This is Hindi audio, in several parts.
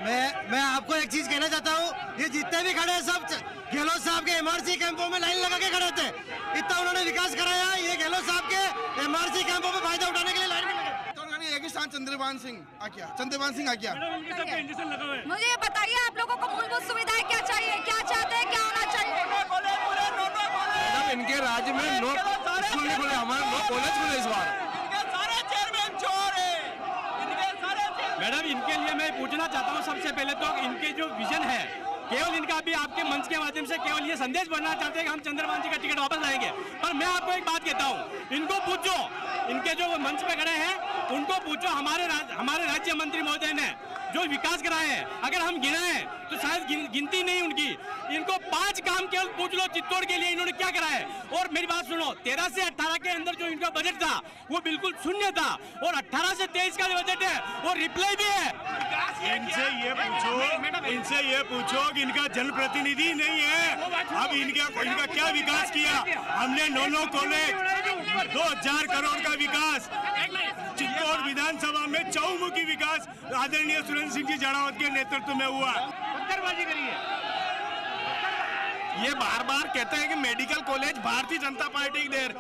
मैं आपको एक चीज कहना चाहता हूँ, ये जितने भी खड़े हैं सब गहलोत साहब के एमआरसी कैंपों में लाइन लगा के खड़े थे। इतना उन्होंने विकास कराया, ये गहलोत साहब के एमआरसी कैंपों में फायदा उठाने के लिए लाइन में लगे। एक ही स्थान चंद्रभान सिंह आ गया। मुझे ये बताइए, आप लोगों को मूलभूत सुविधाएं क्या चाहिए, क्या चाहते हैं, क्या होना चाहिए? मैडम, इनके राज्य में नो स्कूल नहीं खुले, हमारे नो कॉलेज खुले इस बार। मैडम, इनके लिए मैं पूछना चाहता हूँ, सबसे पहले तो इनके जो विजन है, केवल इनका अभी आपके मंच के माध्यम से केवल ये संदेश बनना चाहते हैं कि हम चंद्रभान जी का टिकट वापस लाएंगे। पर मैं आपको एक बात कहता हूँ, इनको पूछो, इनके जो मंच पे खड़े हैं उनको पूछो, हमारे राज्य मंत्री महोदय ने जो विकास कराए हैं, अगर हम गिनाएं तो शायद गिनती नहीं उनकी। इनको 5 काम केवल पूछ लो चित्तौड़ के लिए इन्होंने क्या कराया है। और मेरी बात सुनो, 13 से 18 के अंदर जो इनका बजट था वो बिल्कुल शून्य था, और 18 से 23 का जो बजट है वो रिप्लाई भी है। इनसे ये पूछो कि इनका जनप्रतिनिधि नहीं है, अब इनका क्या विकास किया। हमने 9 कॉलेज, 2000 करोड़ का विकास, चित्तौड़ विधानसभा में चौमुखी विकास आदरणीय सुरेंद्र सिंह जी जड़ावत के नेतृत्व में हुआ। ये बार बार कहते हैं कि medical college Bharatiya Janata party की देर।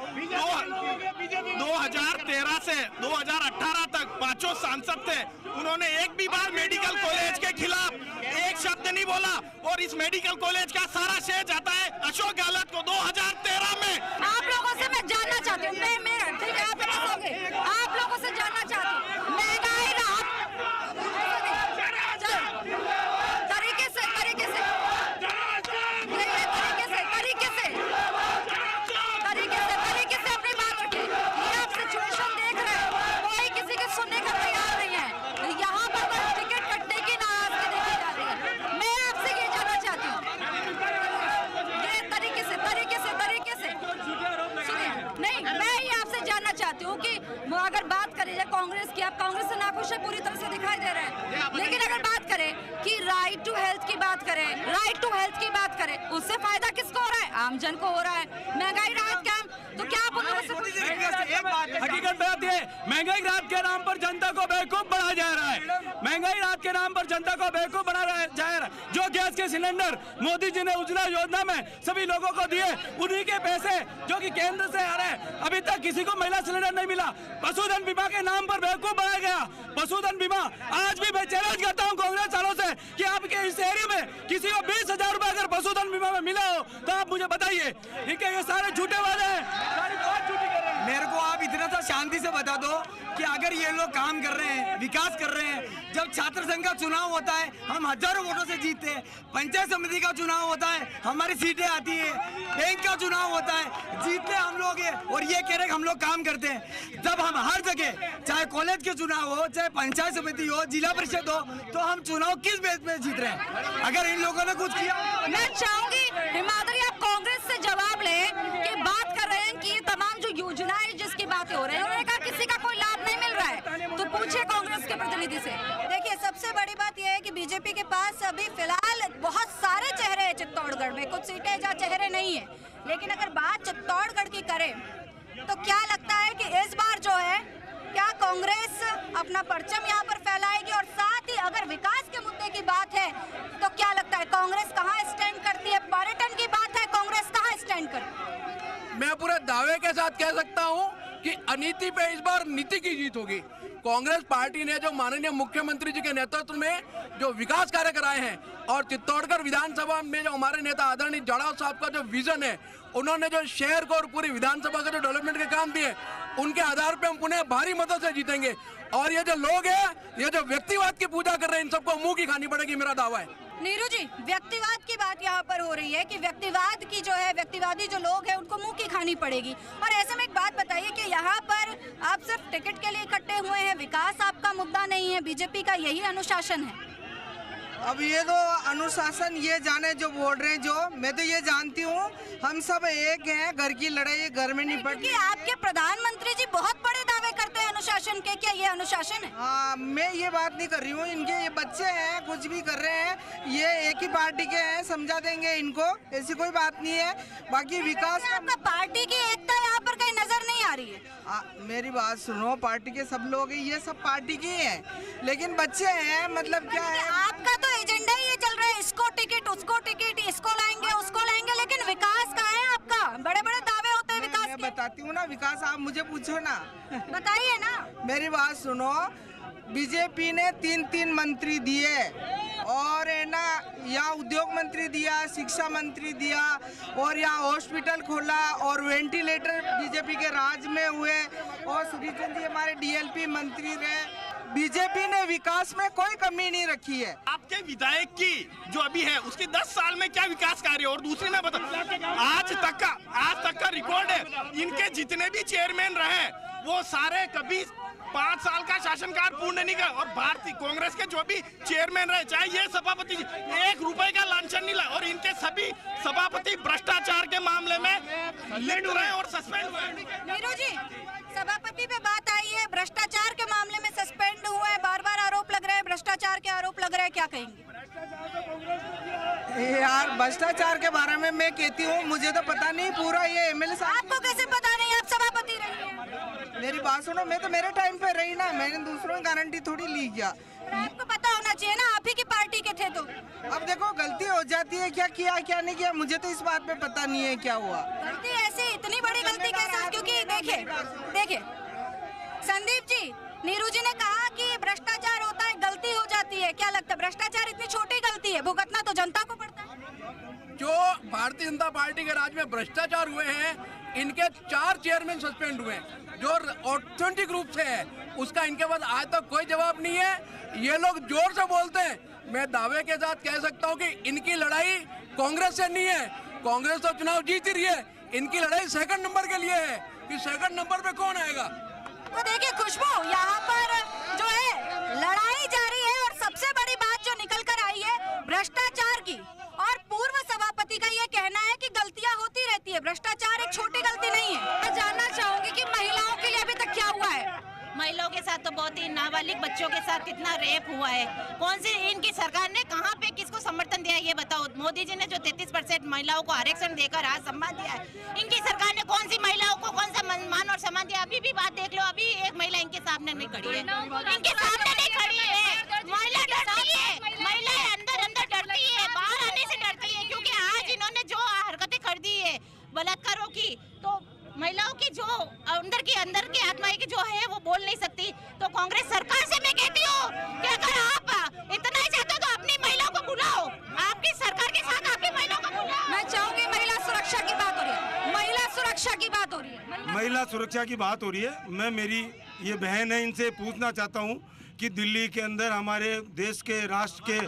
2013 से 2018 तक 5 सांसद थे, उन्होंने एक भी बार मेडिकल कॉलेज के खिलाफ एक शब्द नहीं बोला। और इस मेडिकल कॉलेज का सारा श्रेय जाता है अशोक गहलोत को 2013 में। आप लोगों से मैं जानना चाहती हूँ, ठीक है, आप लोगों से जानना चाहती हूँ, महंगाई राहत तरीके से अपनी बात रखिए। ये आप सिचुएशन देख रहे हैं, कोई किसी के सुनने का तैयार नहीं है। यहाँ पर बस टिकट कटने की नाराजगी देखी जा रही है। मैं आपसे ये जानना चाहती हूँ, ये तरीके से नहीं, मैं ये आपसे जानना चाहती हूँ कि अगर बात करें जाए कांग्रेस की, आप कांग्रेस से नाखुश है, पूरी तरह से दिखाई दे रहे हैं, लेकिन अगर बात करें कि राइट टू हेल्थ की बात करें, उससे फायदा किसको हो रहा है? आम जन को हो रहा है। महंगाई राहत क्या, तो क्या आप उन्होंने हकीकत बात है, महंगाई राहत के नाम पर जनता को बेवकूफ बनाया जा रहा है। महंगाई राहत के नाम पर जनता को बेवकूफ बनाया जा रहा है। जो गैस के सिलेंडर मोदी जी ने उज्ज्वला योजना में सभी लोगों को दिए, उन्हीं के पैसे जो कि केंद्र से आ रहे हैं, अभी तक किसी को महिला सिलेंडर नहीं मिला। पशुधन बीमा के नाम पर बेवकूफ बनाया गया। पशुधन बीमा, आज भी मैं चैलेंज करता हूँ कांग्रेस वालों से कि आपके इस एरिया में किसी को 20,000 रुपए अगर पशुधन बीमा में मिला हो तो आप मुझे बताइए। ठीक है, ये सारे झूठे वाले हैं, सारी बात झूठी कर रहे हैं। मेरे को आप इतना सा शांति से बता दो कि अगर ये लोग काम कर रहे हैं, विकास कर रहे हैं, जब छात्र संघ का चुनाव होता है हम हजारों वोटों से जीतते हैं, पंचायत समिति का चुनाव होता है हमारी सीटें आती है, बैंक का चुनाव होता है जीतते हम लोग हैं, और ये कह रहे हम लोग काम करते हैं। जब हम हर जगह, चाहे कॉलेज के चुनाव हो, चाहे पंचायत समिति हो, जिला परिषद हो, तो हम चुनाव किस बेस पे जीत रहे हैं? अगर इन लोगों ने कुछ किया। मैं चाहूंगी हिमाद्री आप कांग्रेस से जवाब लें कि बात कर रहे हैं कि ये तमाम जो योजनाएं जिसकी बातें हो रही है, उन्होंने कहा किसी का कोई लाभ नहीं मिल रहा है, तो पूछे कांग्रेस के प्रतिनिधि से। देखिए, सबसे बड़ी बात यह है कि बीजेपी के पास अभी फिलहाल बहुत सारे चेहरे हैं चित्तौड़गढ़ में, कुछ सीटें जहाँ चेहरे नहीं है, लेकिन अगर बात चित्तौड़गढ़ की करें तो क्या लगता है कि इस बार जो है क्या कांग्रेस अपना परचम यहाँ पर फैलाएगी? और साथ ही अगर विकास के मुद्दे की बात है तो क्या लगता है कांग्रेस कहाँ स्टैंड करती है? पर्यटन की बात है, कांग्रेस कहाँ स्टैंड करती है? मैं पूरे दावे के साथ कह सकता हूँ कि अनीति पे इस बार नीति की जीत होगी। कांग्रेस पार्टी ने जो माननीय मुख्यमंत्री जी के नेतृत्व में जो विकास कार्य कराए हैं, और चित्तौड़गढ़ विधानसभा में जो हमारे नेता आदरणीय जड़ावत साहब का जो विजन है, उन्होंने जो शहर को और पूरी विधानसभा का जो डेवलपमेंट के काम दिए, उनके आधार पे हम पुनः भारी मदद से जीतेंगे। और ये जो लोग हैं, ये जो व्यक्तिवाद की पूजा कर रहे हैं, इन सबको मुंह की खानी पड़ेगी, मेरा दावा है। नीरू जी, व्यक्तिवाद की बात यहाँ पर हो रही है कि व्यक्तिवाद की जो है, व्यक्तिवादी जो लोग हैं उनको मुंह की खानी पड़ेगी। और ऐसे में एक बात बताइए कि यहाँ पर आप सिर्फ टिकट के लिए इकट्ठे हुए हैं, विकास आपका मुद्दा नहीं है, बीजेपी का यही अनुशासन है? अब ये तो अनुशासन ये जाने जो बोल रहे हैं, जो मैं तो ये जानती हूँ हम सब एक हैं, घर की लड़ाई घर में निपट। क्योंकि आपके प्रधानमंत्री जी बहुत बड़े दावे कर करते हैं अनुशासन के, क्या ये अनुशासन है? हाँ, मैं ये बात नहीं कर रही हूँ, इनके ये बच्चे हैं, कुछ भी कर रहे हैं, ये एक ही पार्टी के हैं, समझा देंगे इनको, ऐसी कोई बात नहीं है। बाकी विकास आपका पार्टी की एकता यहाँ पर कहीं नजर नहीं आ रही है। मेरी बात सुनो, पार्टी के सब लोग हैं, ये सब पार्टी के हैं, लेकिन बच्चे हैं, मतलब क्या है, आपका तो एजेंडा ही ये चल रहा है, इसको टिकट, उसको टिकट, इसको लाएंगे, उसको लाएंगे, लेकिन विकास कहाँ है आपका? बड़े बड़े दावे होते हैं विकास मैं के। बताती हूँ ना विकास, आप मुझे पूछो ना। बताइए ना। मेरी बात सुनो, बीजेपी ने 3 मंत्री दिए और है ना, यहाँ उद्योग मंत्री दिया, शिक्षा मंत्री दिया, और यहाँ हॉस्पिटल खोला और वेंटिलेटर बीजेपी के राज में हुए, और सुरीचंद जी हमारे डीएलपी मंत्री रहे। बीजेपी ने विकास में कोई कमी नहीं रखी है। आपके विधायक की जो अभी है उसके 10 साल में क्या विकास कार्य, और दूसरी मैं बता, आज तक का रिकॉर्ड है, इनके जितने भी चेयरमैन रहे वो सारे कभी 5 साल का शासनकाल पूर्ण नहीं कर, और भारतीय कांग्रेस के जो भी चेयरमैन रहे, चाहे ये सभापति 1 रुपए का लांछन नहीं लाए, और इनके सभी सभापति भ्रष्टाचार के मामले में लिप्त रहे और सस्पेंड हुए। नीरू जी, सभापति पे बात आई है, भ्रष्टाचार के मामले में सस्पेंड हुआ है, बार-बार आरोप लग रहे हैं, भ्रष्टाचार के आरोप लग रहे हैं, क्या कहेंगे? यार, भ्रष्टाचार के बारे में मैं कहती हूँ, मुझे तो पता नहीं पूरा, ये एमएलए साहब आपको कैसे पता नहीं, आप सभापति रही हैं? मेरी बात सुनो, मैं तो मेरे टाइम पे रही ना, मैंने दूसरों की गारंटी थोड़ी ली क्या। आपको पता होना चाहिए ना, आप ही की पार्टी के थे तो। अब देखो, गलती हो जाती है, क्या किया क्या नहीं किया, मुझे तो इस बात पे पता नहीं है क्या हुआ। गलती ऐसी, इतनी बड़ी गलती के साथ, क्योंकि देखिए संदीप जी, नीरू जी ने कहा कि भ्रष्टाचार होता है, गलती हो जाती है, क्या लगता है भ्रष्टाचार इतनी छोटी गलती है, भुगतना तो जनता को पड़ता है? जो भारतीय जनता पार्टी के राज में भ्रष्टाचार हुए हैं, इनके 4 चेयरमैन सस्पेंड हुए हैं, जो ऑथेंटिक रूप से है, उसका इनके पास आज तक कोई जवाब नहीं है। ये लोग जोर से बोलते हैं, मैं दावे के साथ कह सकता हूँ कि इनकी लड़ाई कांग्रेस से नहीं है, कांग्रेस तो चुनाव जीत ही रही है, इनकी लड़ाई 2nd नंबर के लिए है कि 2nd नंबर पे कौन आएगा। तो देखिए खुशबू, यहाँ पर जो है लड़ाई जारी है, और सबसे बड़ी बात जो निकल कर आई है भ्रष्टाचार की, और पूर्व सभापति का ये कहना है कि गलतियां होती रहती है, भ्रष्टाचार एक छोटी गलती नहीं है। मैं जानना चाहूंगी कि महिलाओं के लिए अभी तक क्या हुआ है? महिलाओं के साथ तो बहुत ही, नाबालिग बच्चों के साथ कितना रेप हुआ है, कौन सी इनकी सरकार ने कहाँ पे किसको समर्थन दिया है ये बताओ। मोदी जी ने जो 33% महिलाओं को आरक्षण देकर आज सम्मान दिया है, इनकी सरकार ने कौन सी महिलाओं को कौन सा मान और सम्मान दिया? अभी भी बात देख लो, अभी एक महिला इनके सामने नहीं खड़ी है, इनके सामने नहीं खड़ी है, महिला डरती है, महिला अंदर डरती है, बाहर आने से डरती है, क्योंकि आज इन्होंने जो हरकतें कर दी है बलात्कारों की, तो महिलाओं की जो अंदर की आत्मा की जो है वो बोल नहीं सकती। तो कांग्रेस सरकार से मैं कहती हूँ कि अगर आप इतना ही चाहते हो तो अपनी महिलाओं को बुलाओ, आपकी सरकार के साथ आपकी महिलाओं को बुलाओ। मैं चाहूंगी, महिला सुरक्षा की बात हो रही है, महिला सुरक्षा की बात हो रही है, महिला सुरक्षा की बात हो रही है। मैं, मेरी ये बहन है, इनसे पूछना चाहता हूँ कि दिल्ली के अंदर हमारे देश के राष्ट्र के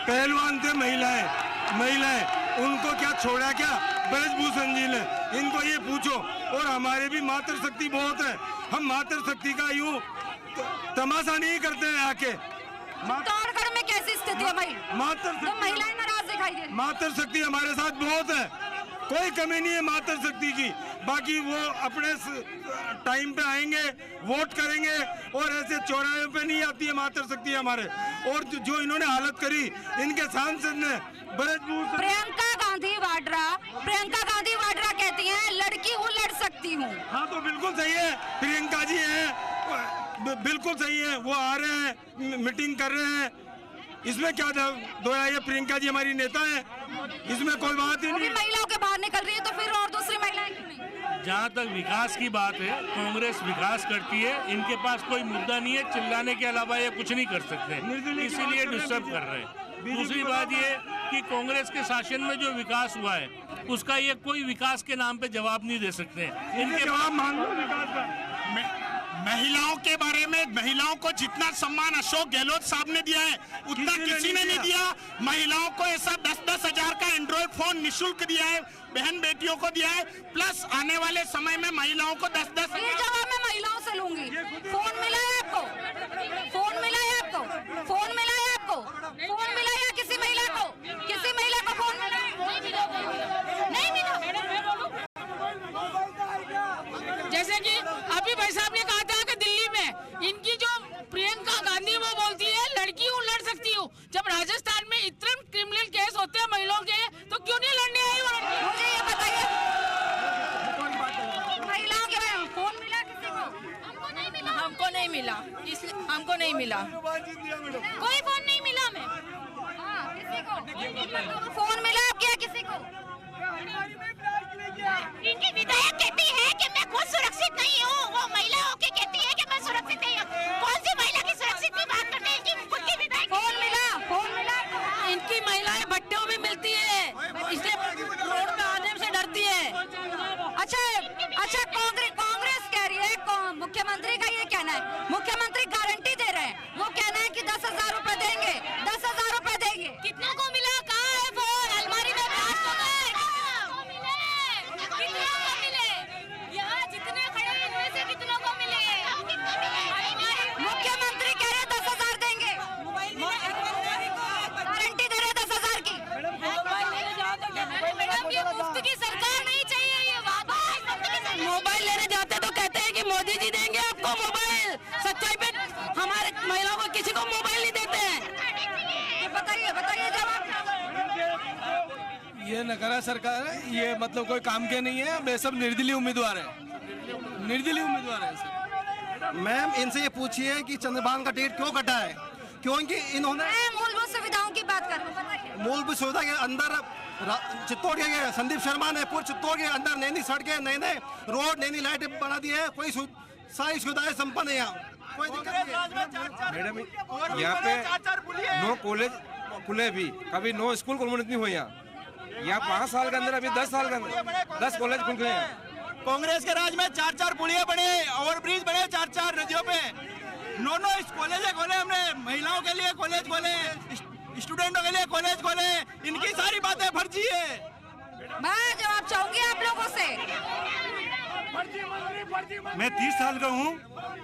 पहलवान थे महिलाएं, उनको क्या छोड़ा क्या ब्रजभूषण जी ने? इनको ये पूछो। और हमारे भी मातृशक्ति बहुत है, हम मातृशक्ति का यूं तमाशा नहीं करते हैं आके। चित्तौड़गढ़ में कैसी स्थिति है भाई? तो महिलाएं नाराज दिखाई दे रही। मातृशक्ति हमारे साथ बहुत है, कोई कमी नहीं है मातृशक्ति की। बाकी वो अपने टाइम पे आएंगे, वोट करेंगे, और ऐसे चौराहे पे नहीं आती है मातृशक्ति हमारे। और जो इन्होंने हालत करी इनके सांसद ने, प्रियंका गांधी वाड्रा कहती हैं लड़की हूँ, लड़ सकती हूँ। हाँ, तो बिल्कुल सही है, प्रियंका जी हैं, बिल्कुल सही है, वो आ रहे हैं, मीटिंग कर रहे हैं, इसमें क्या दो ये प्रियंका जी हमारी नेता है, इसमें कोई बात ही नहीं। महिलाओं के बाहर निकल रही है, तो फिर और दूसरी महिलाएं क्यों नहीं? जहाँ तक विकास की बात है, कांग्रेस विकास करती है, इनके पास कोई मुद्दा नहीं है, चिल्लाने के अलावा ये कुछ नहीं कर सकते, इसीलिए डिस्टर्ब कर रहे हैं। दूसरी बात ये कि कांग्रेस के शासन में जो विकास हुआ है उसका ये कोई विकास के नाम पे जवाब नहीं दे सकते। इनके जवाब मांगो विकास का। महिलाओं के बारे में, महिलाओं को जितना सम्मान अशोक गहलोत साहब ने दिया है उतना किसी ने नहीं दिया। महिलाओं को ऐसा 10-10 हजार का एंड्रॉइड फोन निःशुल्क दिया है, बहन बेटियों को दिया है, प्लस आने वाले समय में महिलाओं को 10-10 ये जवाब मैं महिलाओं से लूंगी। फोन मिला है आपको? फोन मिला है आपको? फोन मिला है आपको? फोन मिला है किसी महिला को? किसी महिला को फोन मिला है? नहीं मिला। जैसे कि अभी भाई साहब ने कहा था कि दिल्ली नहीं मिला, कोई फोन नहीं मिला हमें। किसी को फोन मिला क्या किसी को? इनकी विधायक कहती है कि मैं खुद सुरक्षित नहीं हूँ, वो महिला होके कहती है कि मैं सुरक्षित नहीं हूँ। कौन सी महिला की सुरक्षित की बात करते हैं? इनकी खुद की विधायक फोन मिला इनकी महिलाएं भट्टियों में मिलती है, इसलिए रोड पे आने से डरती है। अच्छा कांग्रेस कह रही है, मुख्यमंत्री का ये कहना है, मुख्यमंत्री गारंटी दे रहे हैं, वो कहना है कि 10,000 रुपए देंगे, 10,000 रुपए देंगे। कितनों को मिला? कहाँ है फोन? अलमारी में ब्लास्ट हो गए। कितनों को मिले? यहाँ जितने खड़े हैं इनमें से कितनों को मिले? मुख्यमंत्री कह रहे 10,000 देंगे, गारंटी दे रहे 10,000 की। मैडम ये मुफ्त की सरकार नहीं चाहिए, ये वादा है। मोबाइल लेने जाते तो कहते हैं कि मोदी जी देंगे आपको मोबाइल, सच्चाई पे हमारे महिलाओं को किसी को मोबाइल नहीं देते हैं। बताइए जवाब। ये नकारा सरकार है, ये मतलब कोई काम के नहीं है, ये सब निर्दलीय उम्मीदवार है, निर्दलीय उम्मीदवार है सर। मैम इनसे ये पूछिए कि चंद्रभान का टिकट क्यों कटा है? क्योंकि इन्होंने मूलभूत सुविधाओं की बात करूं, मूलभूत सुविधा के अंदर चित्तौड़ के संदीप शर्मा ने पूरे चित्तौड़ के अंदर नई सड़कें, नए रोड, नई लाइट बना दी है, कोई सारी सुविधाएं संपन्न है यहाँ, कोई दिक्कत नहीं है। मैडम यहाँ पे 9 कॉलेज खुले भी, कभी 9 स्कूल खोलने नहीं हुए यहाँ 5 साल के अंदर, अभी 10 साल के अंदर 10 कॉलेज खुल गए हैं। कांग्रेस के राज में 4 पुलिया बने, ओवरब्रिज बने 4 नदियों पे, 9 कॉलेज खोले हमने, महिलाओं के लिए कॉलेज खोले, स्टूडेंटों के लिए कॉलेज खोले, इनकी सारी बातें फर्जी है। मैं जवाब चाहूंगी आप लोगों से। मैं 30 साल का हूँ,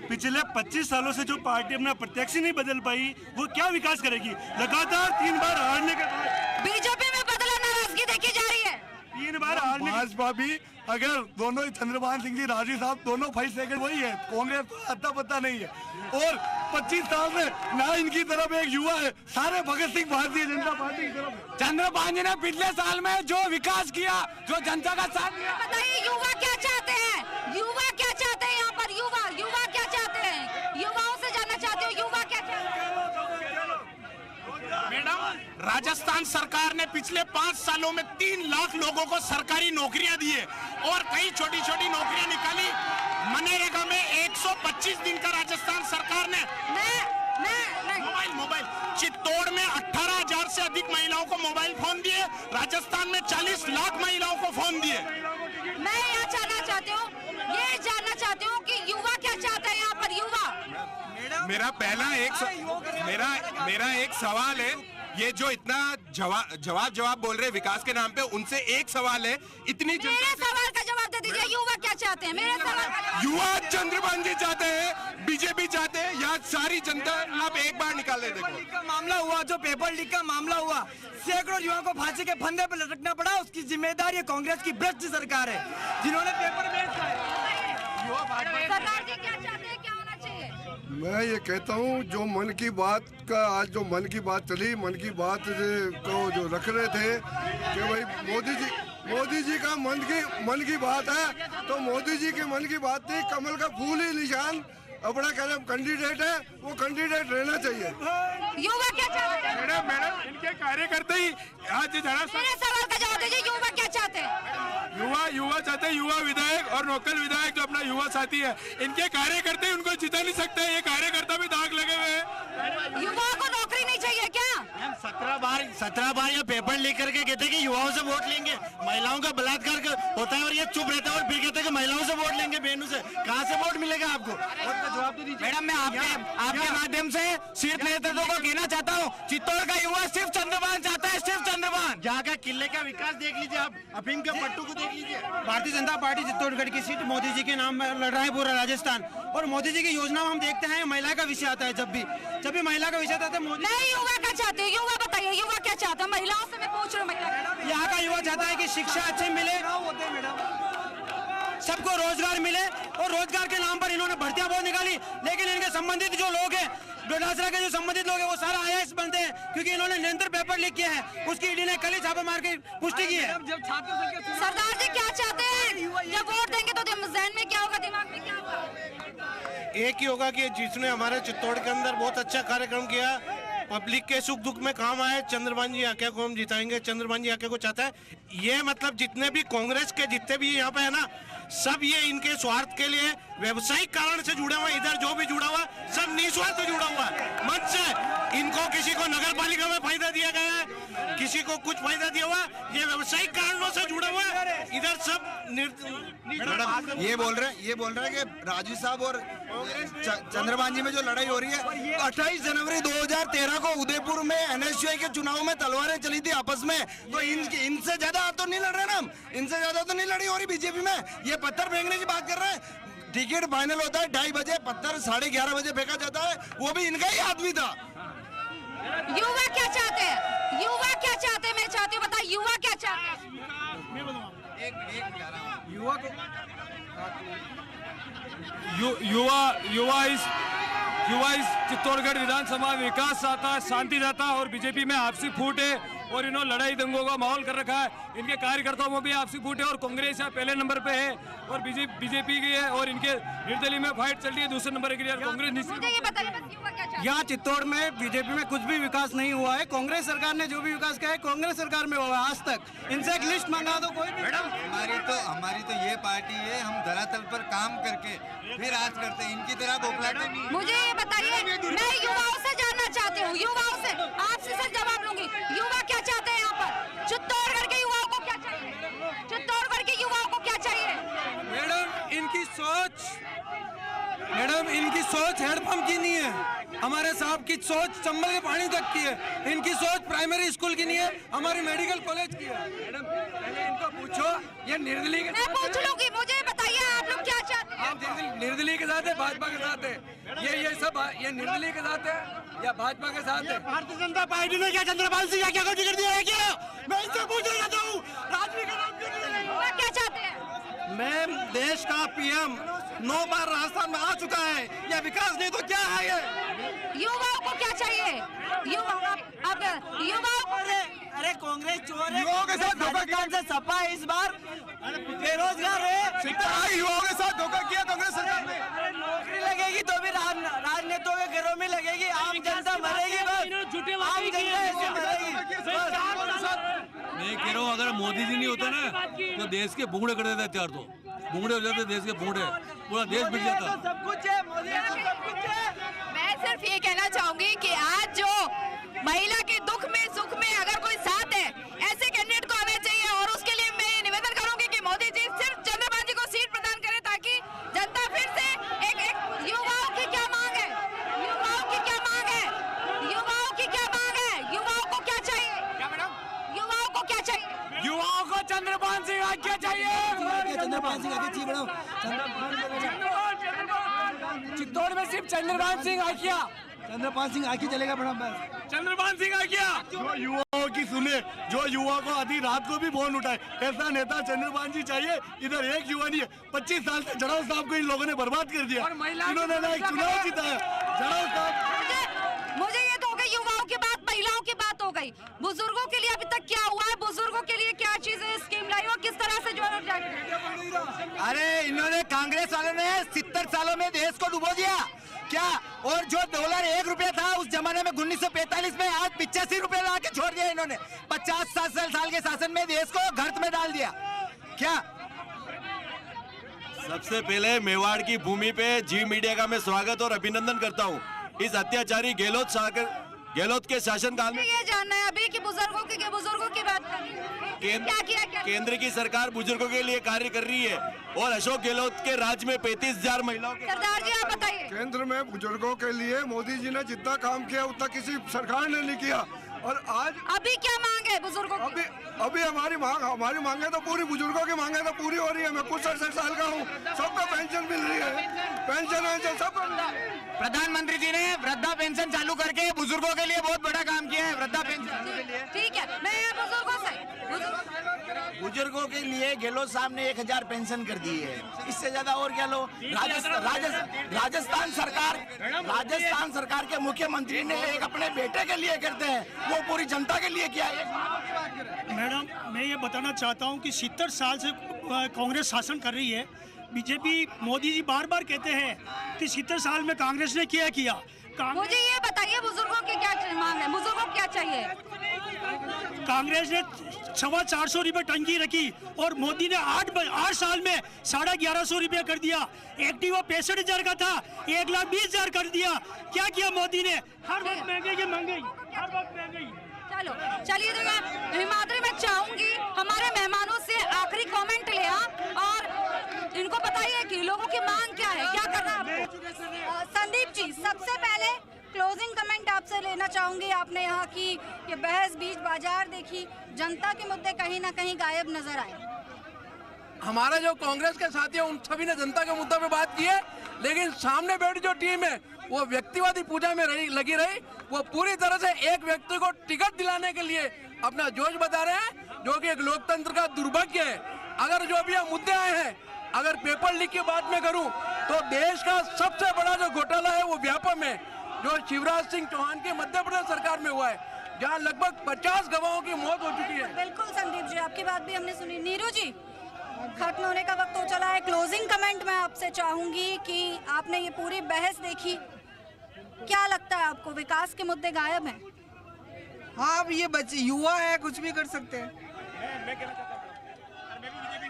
पिछले 25 सालों से जो पार्टी अपना प्रत्यक्ष नहीं बदल पाई, वो क्या विकास करेगी? लगातार 3 बार हारने के बाद बीजेपी में बदला नाराजगी देखी जा रही है। 3 बार हारने, भाजपा भी अगर दोनों ही चंद्रभान सिंह जी, राजू साहब दोनों 5 सेकंड वही है, कांग्रेस तो अता पता नहीं है। और 25 साल से ना इनकी तरफ एक युवा है, सारे भगत सिंह भारतीय जनता पार्टी की तरफ। चंद्रभान जी ने पिछले साल में जो विकास किया, जो जनता का साथ दिया। बताइए युवा क्या चाहते हैं? युवा क्या चाहते हैं? यहाँ पर युवा क्या चाहते हैं? युवाओं से जानना चाहते हो युवा क्या चाहते हैं? मैडम राजस्थान सरकार ने पिछले 5 सालों में 3 लाख लोगों को सरकारी नौकरियां दी है और कई छोटी छोटी नौकरियां निकाली। मनरेगा में 125 दिन का राजस्थान सरकार ने मोबाइल चित्तौड़ में 18,000 से अधिक महिलाओं को मोबाइल फोन दिए, राजस्थान में 40 लाख महिलाओं को फोन दिए। मैं यहाँ जानना चाहती हूँ कि युवा क्या चाहते हैं यहाँ पर? युवा मेरा एक सवाल है, ये जो इतना जवाब बोल रहे विकास के नाम पे, उनसे एक सवाल है, इतनी मेरे सवाल का जवाब दे दीजिए। युवा क्या चाहते हैं? मेरे सवाल का युवा चंद्रभान जी चाहते हैं, बीजेपी चाहते हैं, या सारी जनता? आप एक बार निकाल ले। देखो का मामला हुआ, जो पेपर लीक का मामला हुआ, सैकड़ों युवाओं को फांसी के फंदे पर लटकना पड़ा, उसकी जिम्मेदारी कांग्रेस की भ्रष्ट सरकार है, जिन्होंने पेपर बेच सरकार जी क्या चाहते हैं, क्या होना चाहिए? मैं ये कहता हूँ, जो मन की बात का आज जो मन की बात चली, मन की बात को जो रख रहे थे कि भाई मोदी जी का मन की बात है, तो मोदी जी के मन की बात थी, कमल का फूल ही निशान अपना कैंडिडेट है, वो कैंडिडेट रहना चाहिए। युवा क्या चाहते हैं? मैडम इनके कार्यकर्ता ही आज मेरे सवाल का जवाब दीजिए। युवा क्या चाहते हैं? युवा चाहते हैं, युवा विधायक और लोकल विधायक जो अपना युवा साथी है, इनके कार्यकर्ता ही उनको जिता नहीं सकते, ये कार्यकर्ता भी दाग लगे हुए हैं। युवाओं को नौकरी नहीं चाहिए क्या? 17 बार ये पेपर लीक करके कहते हैं कि युवाओं से वोट लेंगे, महिलाओं का बलात्कार होता है और ये चुप रहता है, और फिर कहते हैं कि महिलाओं से वोट लेंगे। बहनों से कहाँ से वोट मिलेगा आपको? जवाब तो दीजिए। मैडम, मैं आपके माध्यम से शीर्ष नेतृत्व को कहना चाहता हूँ, चित्तौड़ का युवा सिर्फ चंद्रभान चाहता है, सिर्फ चंद्रभान। जहाँ का किले का विकास देख लीजिए, आप अफीम के पट्टू को देख लीजिए। भारतीय जनता पार्टी चित्तौड़गढ़ की सीट मोदी जी के नाम में लड़ रहा है पूरा राजस्थान, और मोदी जी की योजना में हम देखते हैं महिला का विषय आता है, जब भी महिला का विषय आता है मोदी। नहीं, युवा क्या चाहते हैं? युवा बताइए, युवा क्या चाहता है? महिलाओं से मैं पूछ रही हूँ। यहाँ का युवा चाहता है कि शिक्षा अच्छी मिले, सबको रोजगार मिले, और रोजगार के नाम पर इन्होंने भर्तियां बहुत निकाली, लेकिन इनके संबंधित जो लोग हैं, डोडासरा के जो संबंधित लोग हैं, वो सारा IAS बनते हैं, क्योंकि इन्होंने निरंतर पेपर लीक किया है, उसकी ईडी ने कल ही छापा मार के पुष्टि की है। सरदार जी क्या चाहते हैं? जब वोट देंगे तो जहन में क्या होगा, दिमाग में क्या होगा? एक ही होगा कि जिसने हमारे चित्तौड़ के अंदर बहुत अच्छा कार्यक्रम किया, पब्लिक के सुख दुख में काम आए, चंद्रभान जी आके को हम जिताएंगे, चंद्रभान जी आके को चाहता है ये। मतलब जितने भी कांग्रेस के जितने भी यहाँ पे है ना, सब ये इनके स्वार्थ के लिए व्यवसायिक कारण से जुड़ा हुआ, इधर जो भी जुड़ा हुआ सब निस्वार्थ जुड़ा हुआ है मंच से। इनको किसी को नगर पालिका में फायदा दिया गया है, किसी को कुछ फायदा दिया हुआ, ये व्यवसायिक कारणों से जुड़ा हुआ है। इधर सब ये बोल रहे हैं कि राजू साहब और चंद्रभान जी में जो लड़ाई हो रही है, 28 जनवरी 2013 को उदयपुर में NSUI के चुनाव में तलवारें चली थी आपस में, तो इनसे ज्यादा तो नहीं लड़ रहे ना हम, इनसे ज्यादा तो नहीं लड़ी हो रही बीजेपी में। ये पत्थर फेंकने की बात कर रहे हैं, टिकट फाइनल होता है 2:30 बजे, पत्थर 11:30 बजे फेंका जाता है, वो भी इनका ही आदमी था। युवा क्या चाहते हैं? युवा क्या चाहते हैं? मैं चाहती हूँ बता, युवा क्या चाहते हैं? युवा इस चित्तौड़गढ़ विधानसभा विकास चाहता है, शांति चाहता है, और बीजेपी में आपसी फूट है और इन्होंने लड़ाई दंगों का माहौल कर रखा है। इनके कार्यकर्ताओं में भी आपसी फूट है और कांग्रेस यहाँ पहले नंबर पे है और बीजेपी की है, और इनके निर्दलीय में फाइट चल रही है दूसरे नंबर के लिए कांग्रेस। यहाँ चित्तौड़ में बीजेपी में कुछ भी विकास नहीं हुआ है। कांग्रेस सरकार ने जो भी विकास किया है कांग्रेस सरकार में हुआ है आज तक। इनसे एक लिस्ट मंगा दो कोई भी। मैडम हमारी तो ये पार्टी है, हम धरातल पर काम करके फिर आज करते हैं, इनकी तरह बोखलाते नहीं। मुझे ये बताइए, मैं युवाओं से जानना चाहती हूँ, युवाओं से आपसे सर जवाब लूंगी, युवा क्या चाहते हैं यहाँ पर? चित्तौड़गढ़ के युवाओं को क्या चाहिए? चित्तौड़गढ़ के युवाओं को क्या चाहिए? मैडम इनकी सोच हैंडपंप की नहीं है, हमारे साहब की सोच चंबल के पानी तक की है। इनकी सोच प्राइमरी स्कूल की नहीं है, हमारी मेडिकल कॉलेज की है। मैडम पहले इनको पूछो, ये निर्दलीय के मैं पूछ लूंगी, मुझे बताइए आप लोग क्या चाहते हैं? निर्दलीय के साथ है, भाजपा के साथ है, ये सब ये निर्दलीय के साथ है या भाजपा के साथ है? भारतीय जनता पार्टी ने क्या चंद्रपाल सिंह क्या टिकट दिया है क्या? मैं इससे पूछना चाहता हूँ, राजवी का नाम क्यों नहीं लिया? क्या चाहते हैं? मैं देश का PM 9 बार राजस्थान में आ चुका है, ये विकास नहीं तो क्या है ये? युवाओं को क्या चाहिए? युवाओं को अरे कांग्रेस चोर है, युवाओं के साथ धोखा से सपा है इस बार, बेरोजगार है, युवाओं के साथ धोखा किया कांग्रेस सरकार ने। नौकरी लगेगी तो भी राजनेताओं के घरों में लगेगी, आम जनता मरेगी, बस आम जनता ऐसे मरेगी। मैं कह रहा हूँ अगर मोदी जी नहीं होता ना तो देश के बूढ़े कर देते, चार तो बूढ़े हो जाते, देश के बूढ़े, पूरा देश बिक जाता। सब कुछ है, मोदी को सब कुछ है। मैं सिर्फ ये कहना चाहूंगी कि आज जो महिला के दुख में सुख में अगर कोई साथ है, ऐसे कैंडिडेट को आना चाहिए, और उसके लिए मैं ये निवेदन करूंगी कि मोदी जी सिर्फ चंद्रबान जी को सीट प्रदान करें ताकि जनता फिर से एक युवाओं की क्या मांग है? युवाओं की क्या मांग है? युवाओं की क्या मांग है? युवाओं को क्या चाहिए? क्या मैडम? युवाओं को क्या चाहिए? युवाओं को चंद्रभान सिंह आज्ञा चाहिए। चंद्रभान सिंह आगे मैडम, चित्तौड़ में सिर्फ चंद्रभान सिंह आज्ञा, चंद्रपाल सिंह आगे चलेगा मैडम, बस चंद्रभान सिंह आज्ञा। जो युवाओं की सुने, जो युवा को आधी रात को भी फोन उठाए, ऐसा नेता चंद्रभान जी चाहिए। इधर एक युवा नहीं है, 25 साल से जड़ाव साहब को इन लोगों ने बर्बाद कर दिया, इन्होंने ना एक चुनाव जीताया। जड़ाव साहब, मुझे ये तो हो गई युवाओं की बात, महिलाओं की बात हो गई, बुजुर्गों के लिए अभी तक क्या हुआ है? बुजुर्गों के लिए क्या चीजें स्कीम लाई हो, किस तरह से जो अरे इन्होंने कांग्रेस वालों ने 70 सालों में देश को डुबो दिया क्या? और जो डॉलर 1 रुपया था उस जमाने में 1945 में, आज 85 रुपए ला के छोड़ दिया इन्होंने। 50 साल के शासन में देश को गर्त में डाल दिया क्या? सबसे पहले मेवाड़ की भूमि पे जी मीडिया का मैं स्वागत और अभिनंदन करता हूँ। इस अत्याचारी गहलोत के शासनकाल में ये जानना है अभी कि बुजुर्गों की बात क्या केंद्र की सरकार बुजुर्गों के लिए कार्य कर रही है और अशोक गहलोत के राज्य में 35,000 महिलाओं के। सरदार जी आप बताइए। केंद्र में बुजुर्गों के लिए मोदी जी ने जितना काम किया उतना किसी सरकार ने नहीं किया। और आज अभी क्या मांग है बुजुर्गों की? अभी हमारी मांगे तो पूरी, बुजुर्गों की मांगे तो पूरी हो रही है। मैं कुछ 67 साल का हूँ, सबको पेंशन मिल रही है, पेंशन सबको। प्रधानमंत्री जी ने वृद्धा पेंशन चालू करके बुजुर्गों के लिए बहुत बड़ा काम किया है, वृद्धा पेंशन के लिए। ठीक है, मैं बुजुर्गों से बुजुर्गों के लिए गहलोत साहब ने 1000 पेंशन कर दी है, इससे ज्यादा और क्या लो? राजस्थान सरकार के मुख्यमंत्री ने एक अपने बेटे के लिए करते हैं, वो पूरी जनता के लिए किया है। मैडम मैं ये बताना चाहता हूँ कि 70 साल से कांग्रेस शासन कर रही है, बीजेपी मोदी जी बार बार कहते हैं कि 70 साल में कांग्रेस ने क्या किया। मुझे ये बताइए बुजुर्गों की क्या मांग है, बुजुर्गों को क्या चाहिए? कांग्रेस ने 450 रुपए टंकी रखी और मोदी ने 8 साल में 1150 रुपए कर दिया। एक्टिवा 65,000 का था 1,20,000 कर दिया। क्या किया मोदी ने? हर वक्त महंगाई की महंगाई, हर वक्त महंगाई। चलो चलिए हिमाद्री, मैं चाहूंगी हमारे मेहमानों से आखिरी कमेंट लिया और इनको बताइए कि लोगों की मांग क्या है, क्या करना है आपको? संदीप जी, सबसे पहले क्लोजिंग कमेंट आपसे लेना चाहूंगी। आपने यहाँ की ये बहस बीच बाजार देखी, जनता के मुद्दे कहीं ना कहीं गायब नजर आए। हमारे जो कांग्रेस के साथी हैं उन सभी ने जनता के मुद्दे पे बात की है, लेकिन सामने बैठी जो टीम है वो व्यक्तिवादी पूजा में लगी रही। वो पूरी तरह से एक व्यक्ति को टिकट दिलाने के लिए अपना जोश बता रहे हैं, जो कि एक लोकतंत्र का दुर्भाग्य है। अगर जो भी मुद्दे आए हैं, अगर पेपर लीक की बात में करूं तो देश का सबसे बड़ा जो घोटाला है वो व्यापम है, जो शिवराज सिंह चौहान की मध्य प्रदेश सरकार में हुआ है, जहां लगभग 50 गवाहों की मौत हो चुकी है। बिल्कुल संदीप जी, आपकी बात भी हमने सुनी। नीरू जी, खत्म होने का वक्त हो चला है। क्लोजिंग कमेंट मैं आपसे चाहूंगी कि आपने ये पूरी बहस देखी, क्या लगता है आपको विकास के मुद्दे गायब हैं? हाँ, अब ये बच्चे युवा है, कुछ भी कर सकते हैं।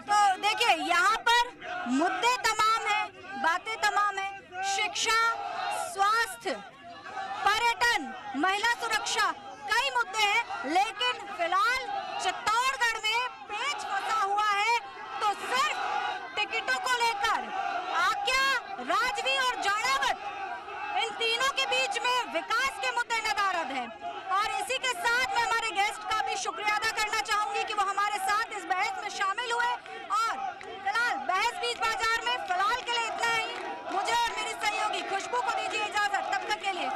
तो देखिए, यहाँ पर मुद्दे तमाम हैं, बातें तमाम हैं। शिक्षा, स्वास्थ्य, पर्यटन, महिला सुरक्षा, कई मुद्दे हैं, लेकिन फिलहाल चित्तौड़गढ़ में पेच फंसा हुआ है तो सिर्फ टिकटों को लेकर। आक्या, राजवी और जाड़ावत, इन तीनों के बीच में विकास के मुद्दे नदारद हैं। और इसी के साथ मैं हमारे गेस्ट का भी शुक्रिया अदा करना चाहूंगी कि वो हमारे साथ इस बहस में शामिल हुए। और फिलहाल बहस बीच बाजार में फिलहाल के लिए इतना ही। मुझे और मेरी सहयोगी खुशबू को दीजिए इजाजत, तब तक के लिए